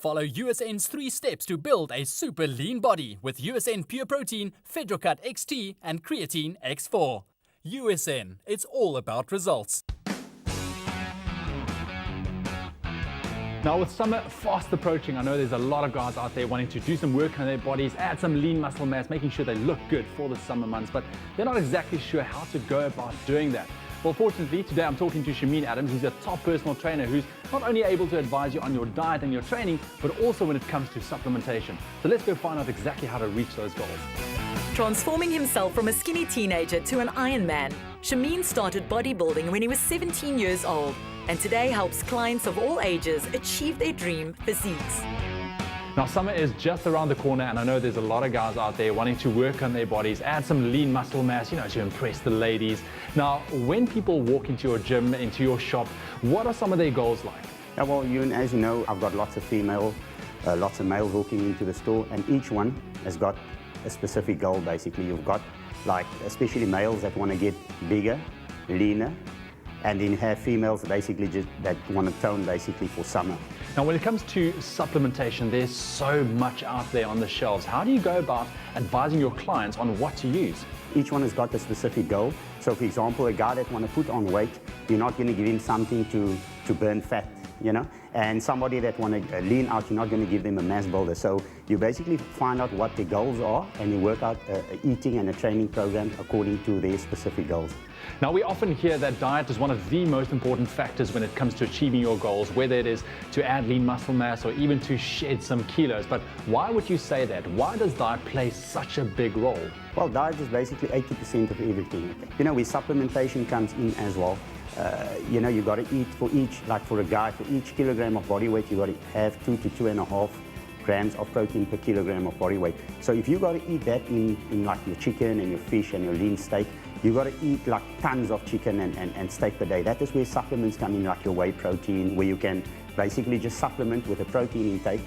Follow USN's 3 steps to build a super lean body with USN Pure Protein, Fedrocut XT and Creatine X4. USN, it's all about results. Now with summer fast approaching, I know there's a lot of guys out there wanting to do some work on their bodies, add some lean muscle mass, making sure they look good for the summer months, but they're not exactly sure how to go about doing that. Well, fortunately, today I'm talking to Shameen Adams. He's a top personal trainer who's not only able to advise you on your diet and your training, but also when it comes to supplementation. So let's go find out exactly how to reach those goals. Transforming himself from a skinny teenager to an Ironman, Shameen started bodybuilding when he was 17 years old, and today helps clients of all ages achieve their dream physiques. Now summer is just around the corner, and I know there's a lot of guys out there wanting to work on their bodies, add some lean muscle mass, to impress the ladies. Now, when people walk into your gym, into your shop, what are some of their goals like? Yeah, well, as you know, I've got lots of lots of males walking into the store, and each one has got a specific goal. Basically, you've got especially males that want to get bigger, leaner, and then you have females basically that want to tone basically for summer. Now when it comes to supplementation, there's so much out there on the shelves. How do you go about advising your clients on what to use? Each one has got a specific goal. So for example, a guy that want to put on weight, you're not going to give him something to burn fat, and somebody that want to lean out, you're not going to give them a mass builder. So you basically find out what their goals are, and you work out eating and a training program according to their specific goals. Now we often hear that diet is one of the most important factors when it comes to achieving your goals, whether it is to add lean muscle mass or even to shed some kilos. But why would you say that? Why does diet play such a big role? Well, diet is basically 80% of everything. Where supplementation comes in as well. You got to eat for each, like for a guy, for each kilogram of body weight, you got to have 2 to 2.5 grams of protein per kilogram of body weight. So if you got to eat that in like your chicken and your fish and your lean steak, you got to eat like tons of chicken and steak per day. That is where supplements come in, like your whey protein, where you can basically just supplement with a protein intake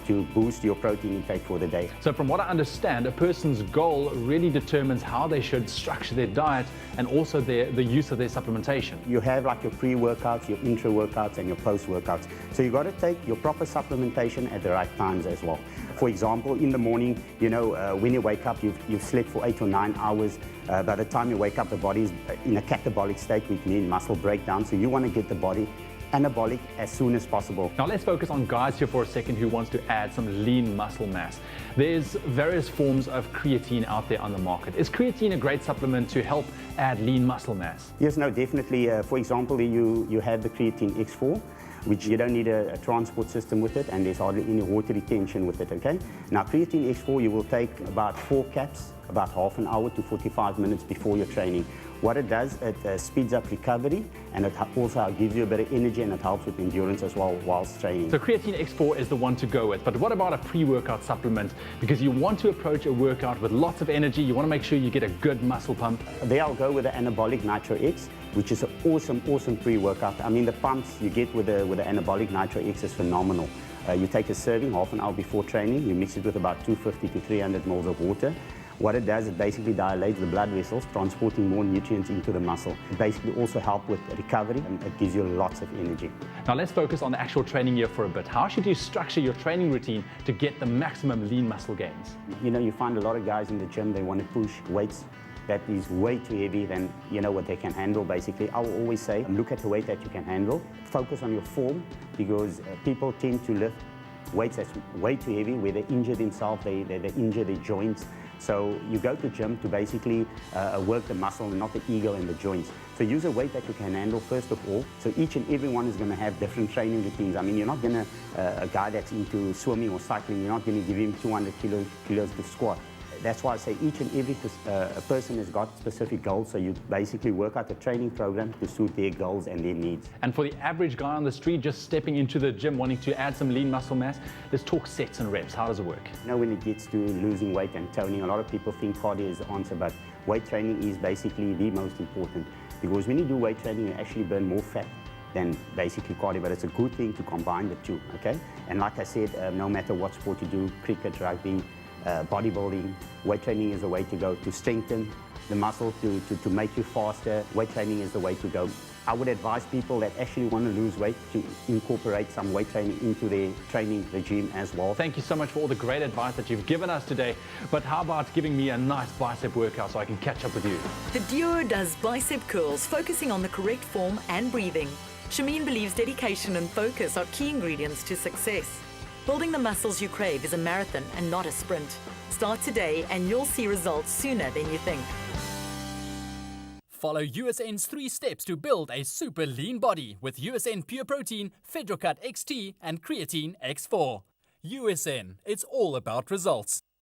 to boost your protein intake for the day. So from what I understand, a person's goal really determines how they should structure their diet and also the use of their supplementation. You have like your pre-workouts, your intra-workouts and your post-workouts. So you got to take your proper supplementation at the right times as well. For example, in the morning, when you wake up, you've slept for 8 or 9 hours. By the time you wake up, the body is in a catabolic state, which means muscle breakdown. So you want to get the body anabolic as soon as possible. Now let's focus on guys here for a second who wants to add some lean muscle mass. There's various forms of creatine out there on the market. Is creatine a great supplement to help add lean muscle mass? Yes, no, definitely. For example, you have the creatine X4, which you don't need a transport system with it, and there's hardly any water retention with it, okay? Now, creatine X4, you will take about 4 caps, about half an hour to 45 minutes before your training. What it does, it speeds up recovery, and it also gives you a bit of energy, and it helps with endurance as well whilst training. So creatine X4 is the one to go with, but what about a pre-workout supplement? Because you want to approach a workout with lots of energy, you want to make sure you get a good muscle pump. There I'll go with the Anabolic Nitro X, which is an awesome pre-workout. I mean, the pumps you get with the Anabolic Nitro X is phenomenal. You take a serving half an hour before training, you mix it with about 250 to 300 ml of water. What it does, it basically dilates the blood vessels, transporting more nutrients into the muscle. It basically also helps with recovery, and it gives you lots of energy. Now let's focus on the actual training here for a bit. How should you structure your training routine to get the maximum lean muscle gains? You find a lot of guys in the gym, they want to push weights that is way too heavy than what they can handle. Basically, I will always say, look at the weight that you can handle. Focus on your form, because people tend to lift weights that's way too heavy, where they injure themselves, they injure their joints. So you go to gym to basically work the muscle and not the ego and the joints. So use a weight that you can handle first of all. So each and every one is going to have different training routines. I mean, you're not going to, a guy that's into swimming or cycling, you're not going to give him 200 kilos to squat. That's why I say each and every person has got specific goals, so you basically work out a training program to suit their goals and their needs. And for the average guy on the street just stepping into the gym wanting to add some lean muscle mass, let's talk sets and reps. How does it work? When it gets to losing weight and toning, a lot of people think cardio is the answer, but weight training is basically the most important, because when you do weight training, you actually burn more fat than basically cardio, but it's a good thing to combine the two, okay? And like I said, no matter what sport you do, cricket, rugby, bodybuilding, weight training is the way to go to strengthen the muscle, to make you faster. Weight training is the way to go. I would advise people that actually want to lose weight to incorporate some weight training into their training regime as well. Thank you so much for all the great advice that you've given us today. But how about giving me a nice bicep workout so I can catch up with you? The duo does bicep curls, focusing on the correct form and breathing. Shameen believes dedication and focus are key ingredients to success. Building the muscles you crave is a marathon and not a sprint. Start today and you'll see results sooner than you think. Follow USN's 3 steps to build a super lean body with USN Pure Protein, Fedrocut XT and Creatine X4. USN, it's all about results.